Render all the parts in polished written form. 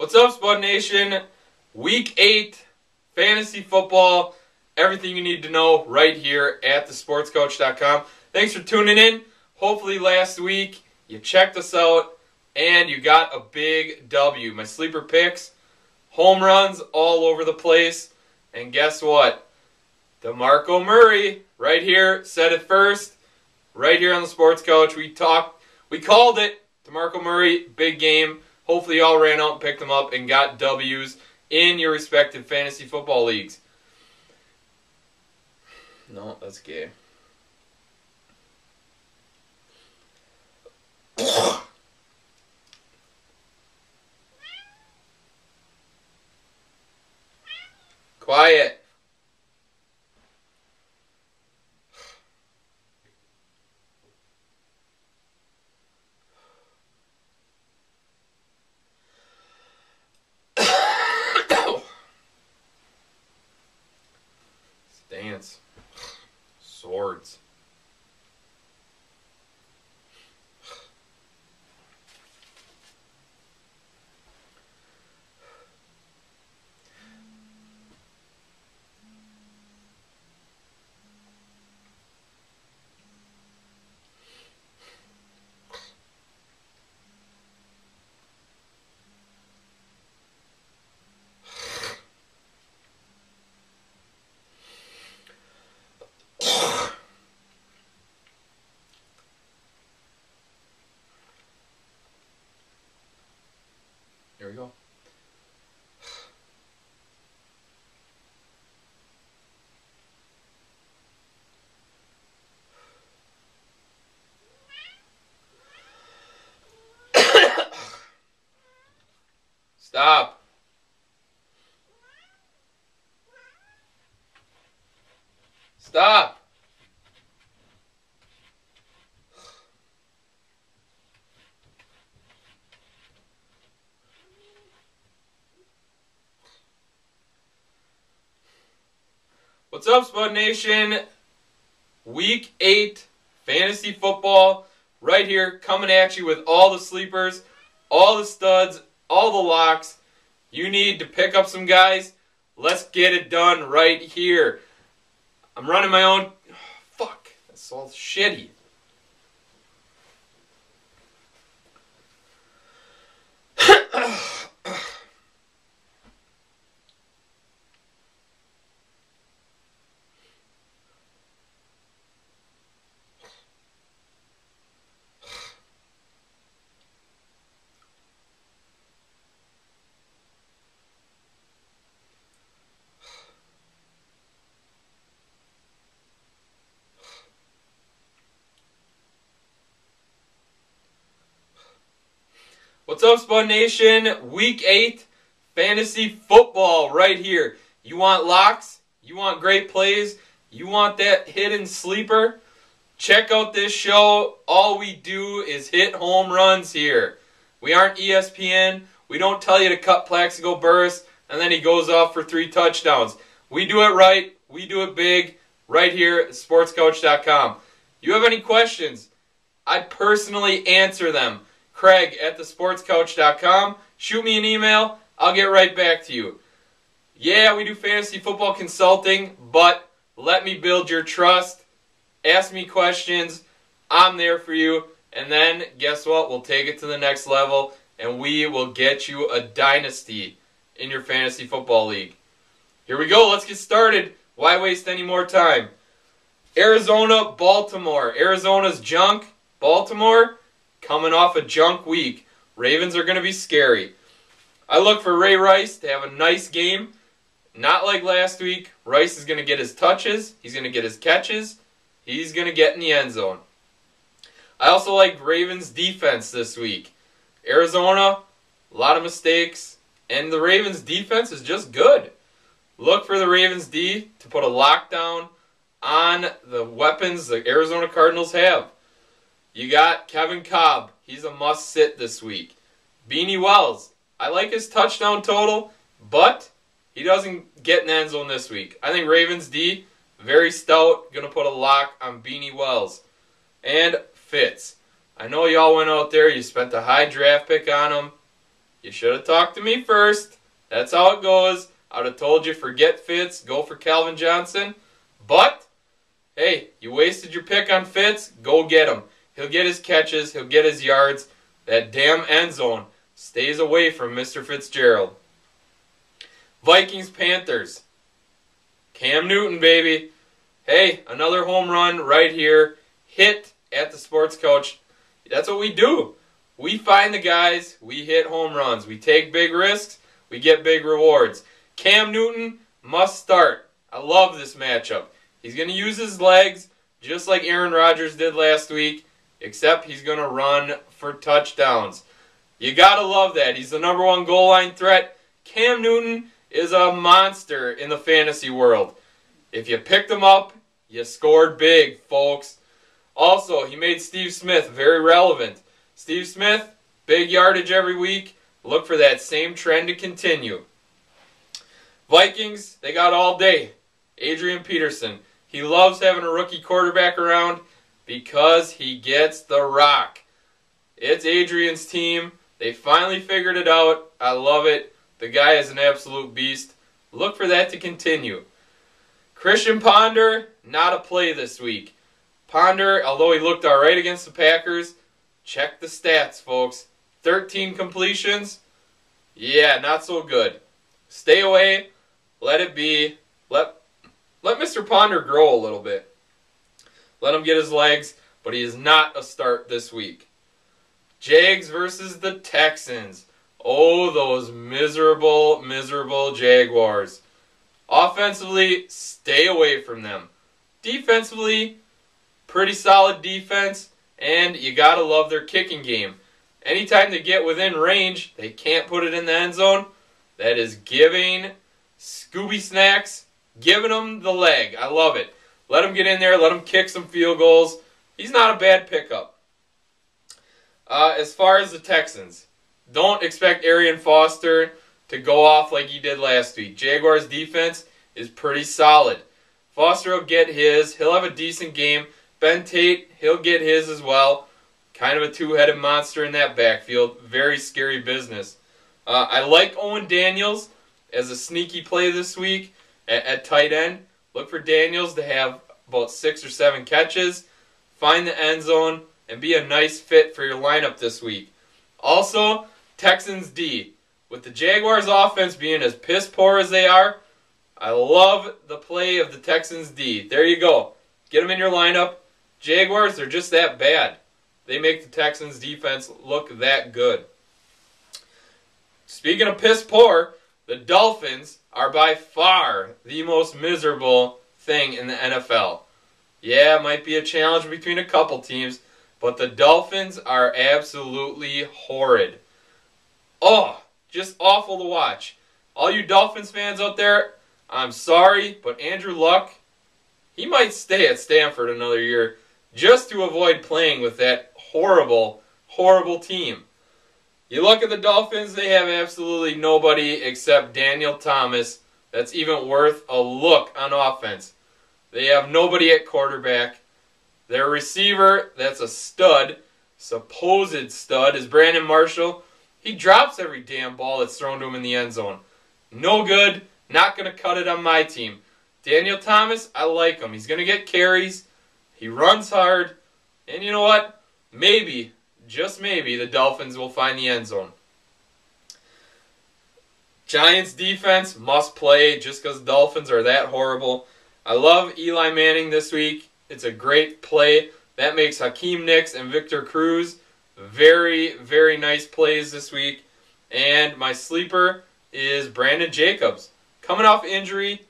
What's up, Spud Nation? Week 8, fantasy football, everything you need to know right here at thesportscoach.com. Thanks for tuning in. Hopefully last week you checked us out and you got a big W. My sleeper picks, home runs all over the place. And guess what? DeMarco Murray right here said it first. Right here on the Sports Coach. We called it. DeMarco Murray, big game. Hopefully you all ran out and picked them up and got W's in your respective fantasy football leagues. No, that's gay. Quiet. Dance. Swords. Here we go. Stop. Stop. What's up, Spud Nation? Week 8 fantasy football right here, coming at you with all the sleepers, all the studs, all the locks. You need to pick up some guys. Let's get it done right here. I'm running my own. Fuck, that's all shitty. What's up, Spud Nation? Week 8 fantasy football right here. You want locks? You want great plays? You want that hidden sleeper? Check out this show. All we do is hit home runs here. We aren't ESPN. We don't tell you to cut Plaxico Burress and then he goes off for 3 touchdowns. We do it right. We do it big right here at sportscoach.com. You have any questions? I personally answer them. Craig at thesportscoach.com. Shoot me an email. I'll get right back to you. Yeah, we do fantasy football consulting, but let me build your trust. Ask me questions. I'm there for you. And then, guess what? We'll take it to the next level, and we will get you a dynasty in your fantasy football league. Here we go. Let's get started. Why waste any more time? Arizona, Baltimore. Arizona's junk. Baltimore, coming off a junk week. Ravens are going to be scary. I look for Ray Rice to have a nice game. Not like last week. Rice is going to get his touches. He's going to get his catches. He's going to get in the end zone. I also like Ravens defense this week. Arizona, a lot of mistakes. And the Ravens defense is just good. Look for the Ravens D to put a lockdown on the weapons the Arizona Cardinals have. You got Kevin Cobb. He's a must-sit this week. Beanie Wells. I like his touchdown total, but he doesn't get in the end zone this week. I think Ravens D, very stout, going to put a lock on Beanie Wells. And Fitz. I know y'all went out there, you spent a high draft pick on him. You should have talked to me first. That's how it goes. I would have told you forget Fitz, go for Calvin Johnson. But, hey, you wasted your pick on Fitz, go get him. He'll get his catches, he'll get his yards. That damn end zone stays away from Mr. Fitzgerald. Vikings-Panthers. Cam Newton, baby. Hey, another home run right here. Hit at the sports coach. That's what we do. We find the guys, we hit home runs. We take big risks, we get big rewards. Cam Newton must start. I love this matchup. He's going to use his legs just like Aaron Rodgers did last week, except he's going to run for touchdowns. You got to love that. He's the number one goal line threat. Cam Newton is a monster in the fantasy world. If you picked him up, you scored big, folks. Also, he made Steve Smith very relevant. Steve Smith, big yardage every week. Look for that same trend to continue. Vikings, they got all day. Adrian Peterson. He loves having a rookie quarterback around because he gets the rock. It's Adrian's team. They finally figured it out. I love it. The guy is an absolute beast. Look for that to continue. Christian Ponder, not a play this week. Ponder, although he looked all right against the Packers, check the stats, folks. 13 completions. Yeah, not so good. Stay away. Let it be. Let Mr. Ponder grow a little bit. Let him get his legs, but he is not a start this week. Jags versus the Texans. Oh, those miserable, miserable Jaguars. Offensively, stay away from them. Defensively, pretty solid defense, and you gotta love their kicking game. Anytime they get within range, they can't put it in the end zone. That is giving Scooby Snacks, giving them the leg. I love it. Let him get in there, let him kick some field goals. He's not a bad pickup. As far as the Texans, don't expect Arian Foster to go off like he did last week. Jaguars' defense is pretty solid. Foster will get his. He'll have a decent game. Ben Tate, he'll get his as well. Kind of a two-headed monster in that backfield. Very scary business. I like Owen Daniels as a sneaky play this week at tight end. Look for Daniels to have about 6 or 7 catches, find the end zone, and be a nice fit for your lineup this week. Also, Texans D. With the Jaguars offense being as piss poor as they are, I love the play of the Texans D. There you go. Get them in your lineup. Jaguars are just that bad. They make the Texans defense look that good. Speaking of piss poor, the Dolphins are by far the most miserable thing in the NFL. Yeah, it might be a challenge between a couple teams, but the Dolphins are absolutely horrid. Oh, just awful to watch. All you Dolphins fans out there, I'm sorry, but Andrew Luck, he might stay at Stanford another year just to avoid playing with that horrible, horrible team. You look at the Dolphins, they have absolutely nobody except Daniel Thomas that's even worth a look on offense. They have nobody at quarterback. Their receiver, that's a stud, supposed stud, is Brandon Marshall. He drops every damn ball that's thrown to him in the end zone. No good, not going to cut it on my team. Daniel Thomas, I like him. He's going to get carries. He runs hard. And you know what? Maybe, just maybe, the Dolphins will find the end zone. Giants defense must play just because Dolphins are that horrible. I love Eli Manning this week. It's a great play. That makes Hakeem Nicks and Victor Cruz very, very nice plays this week. And my sleeper is Brandon Jacobs. Coming off injury,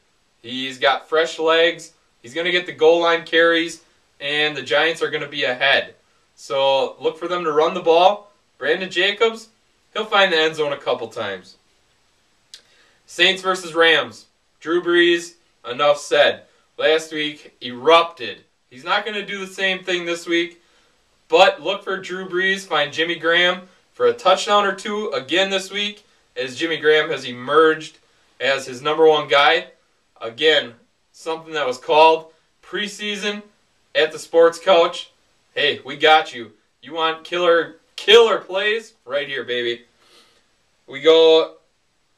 he's got fresh legs. He's going to get the goal line carries, and the Giants are going to be ahead. So look for them to run the ball. Brandon Jacobs, he'll find the end zone a couple times. Saints versus Rams. Drew Brees, enough said. Last week, erupted. He's not going to do the same thing this week, but look for Drew Brees, find Jimmy Graham for a touchdown or two again this week, as Jimmy Graham has emerged as his number one guy. Again, something that was called preseason at the Sports Couch. Hey, we got you. You want killer plays? Right here, baby. we go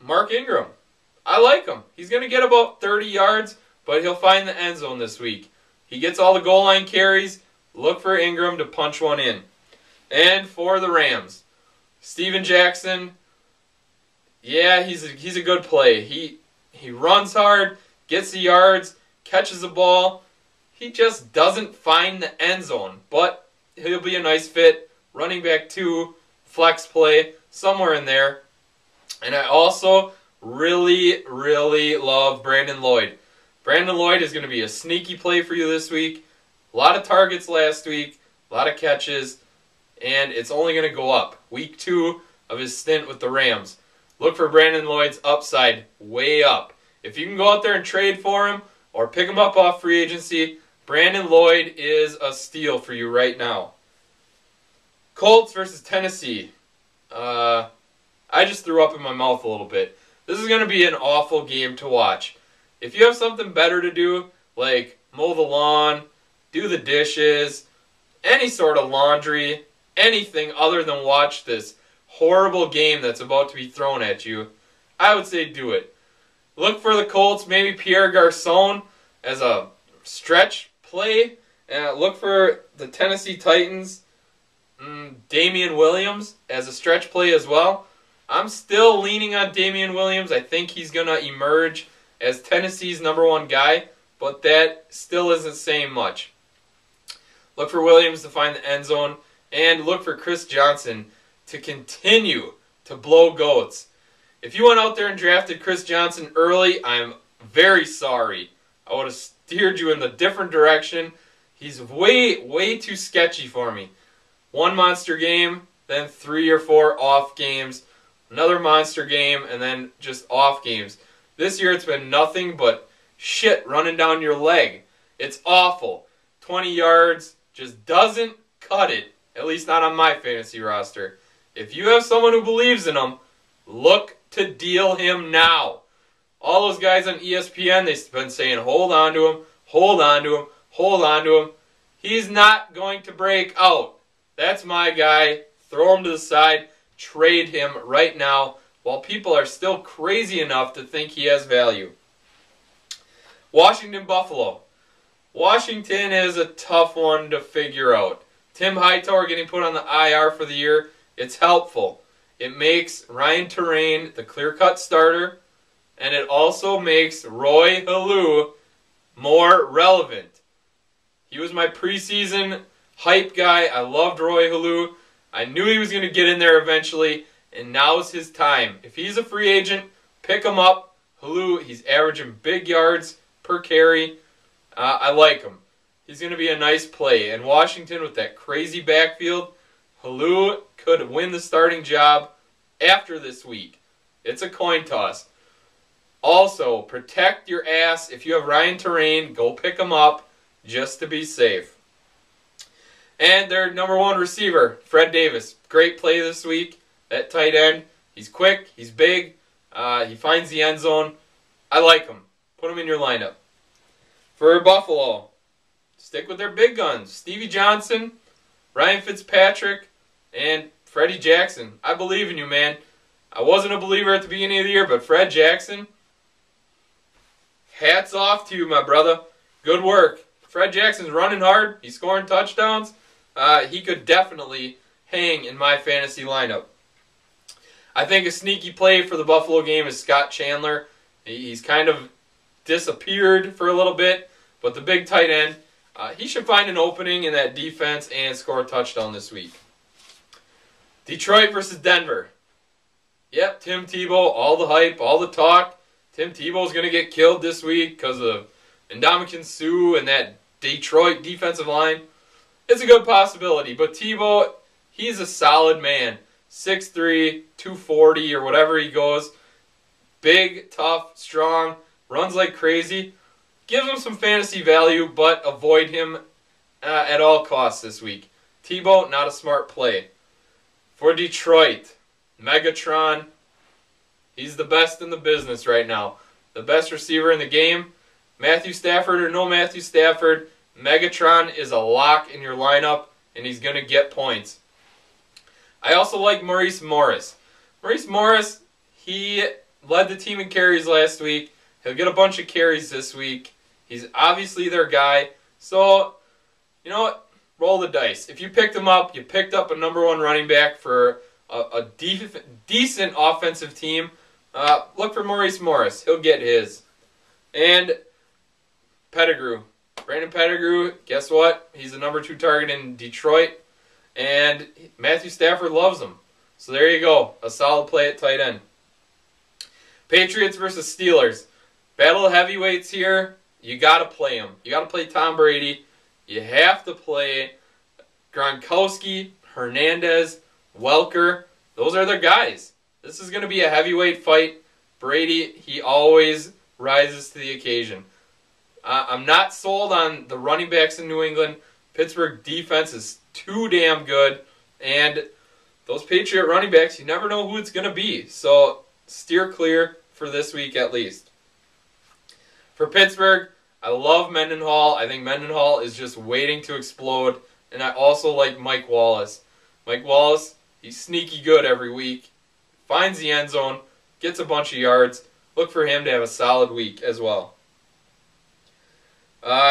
Mark Ingram. I like him. He's going to get about 30 yards, but he'll find the end zone this week. He gets all the goal line carries. Look for Ingram to punch one in. And for the Rams, Steven Jackson, yeah, he's a good play. He runs hard, gets the yards, catches the ball. He just doesn't find the end zone, but he'll be a nice fit. Running back 2, flex play, somewhere in there. And I also really, really love Brandon Lloyd. Brandon Lloyd is going to be a sneaky play for you this week. A lot of targets last week, a lot of catches, and it's only going to go up. Week 2 of his stint with the Rams. Look for Brandon Lloyd's upside way up. If you can go out there and trade for him or pick him up off free agency, Brandon Lloyd is a steal for you right now. Colts versus Tennessee. I just threw up in my mouth a little bit. This is going to be an awful game to watch. If you have something better to do, like mow the lawn, do the dishes, any sort of laundry, anything other than watch this horrible game that's about to be thrown at you, I would say do it. Look for the Colts, maybe Pierre Garçon as a stretch play. Look for the Tennessee Titans, Damian Williams as a stretch play as well. I'm still leaning on Damian Williams. I think he's going to emerge as Tennessee's #1 guy, but that still isn't saying much. Look for Williams to find the end zone, and look for Chris Johnson to continue to blow goats. If you went out there and drafted Chris Johnson early, I'm very sorry. I would have steered you in the different direction. He's way too sketchy for me. 1 monster game, then 3 or 4 off games, another monster game, and then just off games. This year it's been nothing but shit running down your leg. It's awful. 20 yards just doesn't cut it, at least not on my fantasy roster. If you have someone who believes in him, look to deal him now. All those guys on ESPN, they've been saying, hold on to him, hold on to him, hold on to him. He's not going to break out. That's my guy. Throw him to the side. Trade him right now while people are still crazy enough to think he has value. Washington, Buffalo. Washington is a tough one to figure out. Tim Hightower getting put on the IR for the year, it's helpful. It makes Ryan Terrain the clear-cut starter, and it also makes Roy Halou more relevant. He was my preseason hype guy. I loved Roy Halou. I knew he was going to get in there eventually, and now's his time. If he's a free agent, pick him up. Halou, he's averaging big yards per carry. I like him. He's going to be a nice play. And Washington, with that crazy backfield, Halou could win the starting job after this week. It's a coin toss. Also, protect your ass. If you have Ryan Terrain, go pick him up just to be safe. And their #1 receiver, Fred Davis. Great play this week at tight end. He's quick. He's big. He finds the end zone. I like him. Put him in your lineup. For Buffalo, stick with their big guns. Stevie Johnson, Ryan Fitzpatrick, and Freddie Jackson. I believe in you, man. I wasn't a believer at the beginning of the year, but Fred Jackson, hats off to you, my brother. Good work. Fred Jackson's running hard. He's scoring touchdowns. He could definitely hang in my fantasy lineup. I think a sneaky play for the Buffalo game is Scott Chandler. He's kind of disappeared for a little bit, but the big tight end, he should find an opening in that defense and score a touchdown this week. Detroit versus Denver. Yep, Tim Tebow, all the hype, all the talk. Tim Tebow's going to get killed this week because of Ndamukong Suh and that Detroit defensive line. It's a good possibility, but Tebow, he's a solid man. 6'3", 240 or whatever he goes. Big, tough, strong, runs like crazy. Gives him some fantasy value, but avoid him at all costs this week. Tebow, not a smart play. For Detroit, Megatron, he's the best in the business right now. The best receiver in the game. Matthew Stafford or no Matthew Stafford, Megatron is a lock in your lineup, and he's going to get points. I also like Maurice Morris. Maurice Morris, he led the team in carries last week. He'll get a bunch of carries this week. He's obviously their guy. So, you know what? Roll the dice. If you picked him up, you picked up a number 1 running back for a decent offensive team. Look for Maurice Morris. He'll get his. And Pettigrew. Brandon Pettigrew, guess what? He's the number 2 target in Detroit. And Matthew Stafford loves him. So there you go. A solid play at tight end. Patriots versus Steelers. Battle of heavyweights here. You got to play them. You got to play Tom Brady. You have to play Gronkowski, Hernandez, Welker. Those are their guys. This is going to be a heavyweight fight. Brady, he always rises to the occasion. I'm not sold on the running backs in New England. Pittsburgh defense is too damn good. And those Patriot running backs, you never know who it's going to be. So steer clear for this week at least. For Pittsburgh, I love Mendenhall. I think Mendenhall is just waiting to explode. And I also like Mike Wallace. Mike Wallace, he's sneaky good every week. Finds the end zone, gets a bunch of yards. Look for him to have a solid week as well.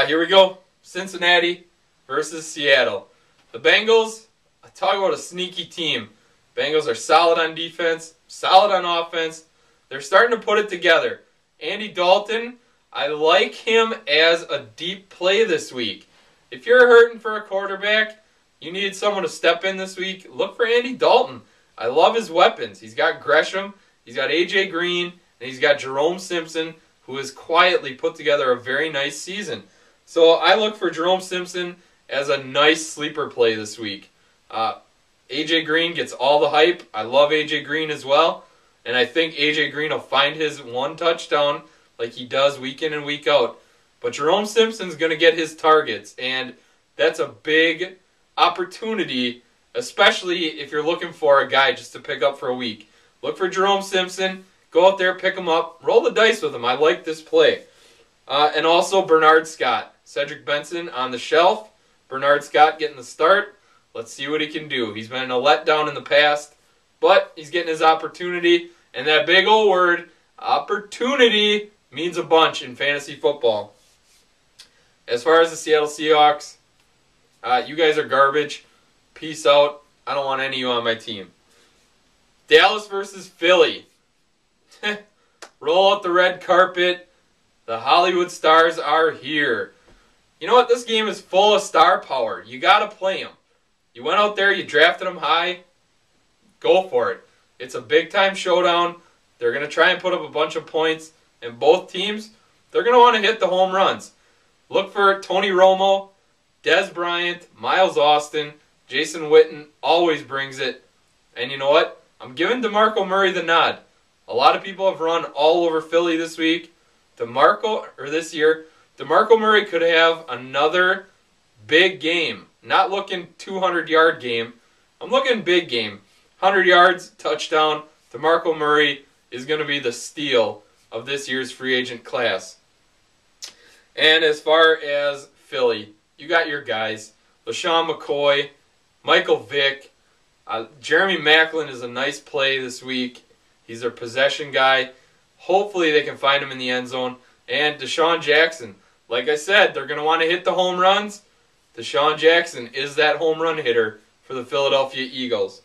Here we go. Cincinnati versus Seattle. The Bengals, I talk about a sneaky team. Bengals are solid on defense, solid on offense. They're starting to put it together. Andy Dalton, I like him as a deep play this week. If you're hurting for a quarterback, you need someone to step in this week, look for Andy Dalton. I love his weapons. He's got Gresham, he's got A.J. Green, and he's got Jerome Simpson, who has quietly put together a very nice season. So I look for Jerome Simpson as a nice sleeper play this week. A.J. Green gets all the hype. I love A.J. Green as well. And I think A.J. Green will find his 1 touchdown like he does week in and week out. But Jerome Simpson's going to get his targets, and that's a big opportunity, especially if you're looking for a guy just to pick up for a week. Look for Jerome Simpson. Go out there, pick him up, roll the dice with him. I like this play. And also Bernard Scott. Cedric Benson on the shelf. Bernard Scott getting the start. Let's see what he can do. He's been a letdown in the past, but he's getting his opportunity. And that big old word, opportunity, means a bunch in fantasy football. As far as the Seattle Seahawks, you guys are garbage. Peace out. I don't want any of you on my team. Dallas versus Philly. Roll out the red carpet. The Hollywood stars are here. You know what? This game is full of star power. You got to play them. You went out there, you drafted them high. Go for it. It's a big-time showdown. They're going to try and put up a bunch of points. And both teams, they're going to want to hit the home runs. Look for Tony Romo, Dez Bryant, Miles Austin, Jason Witten always brings it. And you know what? I'm giving DeMarco Murray the nod. A lot of people have run all over Philly this week. This year, DeMarco Murray could have another big game. Not looking 200-yard game. I'm looking big game. 100 yards, touchdown. DeMarco Murray is going to be the steal of this year's free agent class. And as far as Philly, you got your guys. LaShawn McCoy, Michael Vick. Jeremy Maclin is a nice play this week. He's their possession guy. Hopefully they can find him in the end zone. And Deshaun Jackson. Like I said, they're going to want to hit the home runs. Deshaun Jackson is that home run hitter for the Philadelphia Eagles.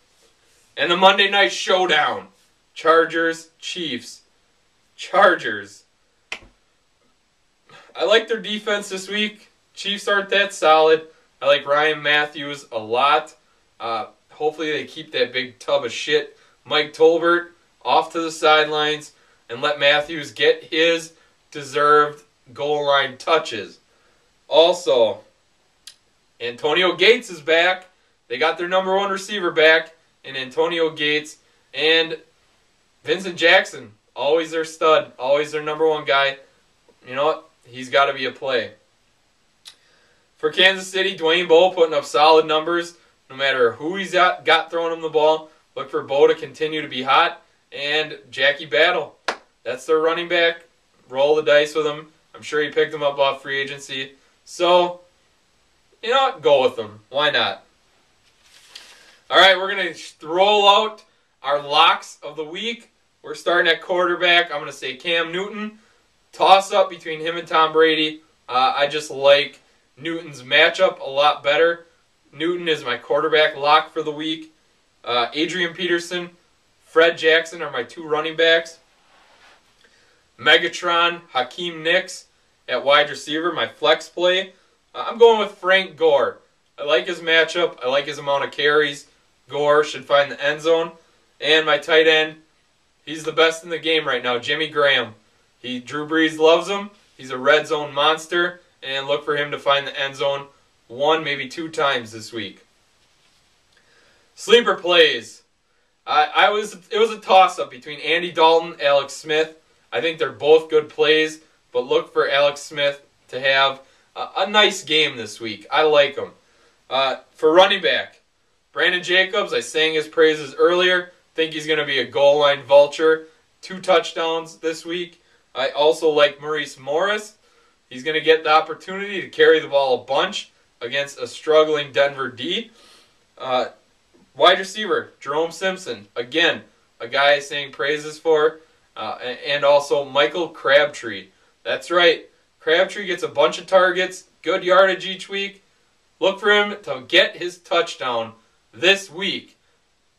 And the Monday Night Showdown. Chargers, Chiefs. Chargers. I like their defense this week. Chiefs aren't that solid. I like Ryan Matthews a lot. Hopefully they keep that big tub of shit Mike Tolbert off to the sidelines and let Matthews get his deserved goal line touches. Also, Antonio Gates is back. They got their number 1 receiver back in Antonio Gates. And Vincent Jackson, always their stud, always their number 1 guy. You know what? He's got to be a play. For Kansas City, Dwayne Bowe putting up solid numbers no matter who he's got throwing him the ball. Look for Bowe to continue to be hot. And Jackie Battle, that's their running back. Roll the dice with him. I'm sure he picked him up off free agency. So, you know what? Go with him. Why not? All right, we're going to roll out Our locks of the week, we're starting at quarterback. I'm going to say Cam Newton. Toss up between him and Tom Brady. I just like Newton's matchup a lot better. Newton is my quarterback lock for the week. Adrian Peterson, Fred Jackson are my 2 running backs. Megatron, Hakeem Nicks at wide receiver, my flex play. I'm going with Frank Gore. I like his matchup. I like his amount of carries. Gore should find the end zone. And my tight end, he's the best in the game right now, Jimmy Graham. Drew Brees loves him. He's a red zone monster. And look for him to find the end zone 1, maybe 2 times this week. Sleeper plays. It was a toss-up between Andy Dalton, Alex Smith. I think they're both good plays, but look for Alex Smith to have a nice game this week. I like him. For running back, Brandon Jacobs, I sang his praises earlier. Think he's going to be a goal line vulture. 2 touchdowns this week. I also like Maurice Morris. He's going to get the opportunity to carry the ball a bunch against a struggling Denver D. Wide receiver, Jerome Simpson. Again, a guy I sang praises for. And also Michael Crabtree. That's right. Crabtree gets a bunch of targets, good yardage each week. Look for him to get his touchdown this week.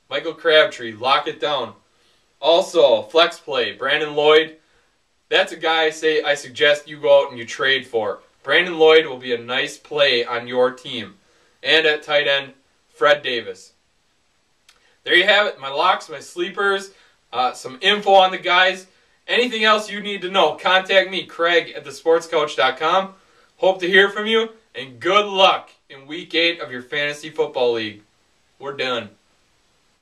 Michael Crabtree, lock it down. Also, flex play, Brandon Lloyd. That's a guy I suggest you go out and you trade for. Brandon Lloyd will be a nice play on your team. And at tight end, Fred Davis. There you have it, my locks, my sleepers, some info on the guys. Anything else you need to know, contact me, Craig at thesportscoach.com. Hope to hear from you, and good luck in Week 8 of your Fantasy Football League. We're done.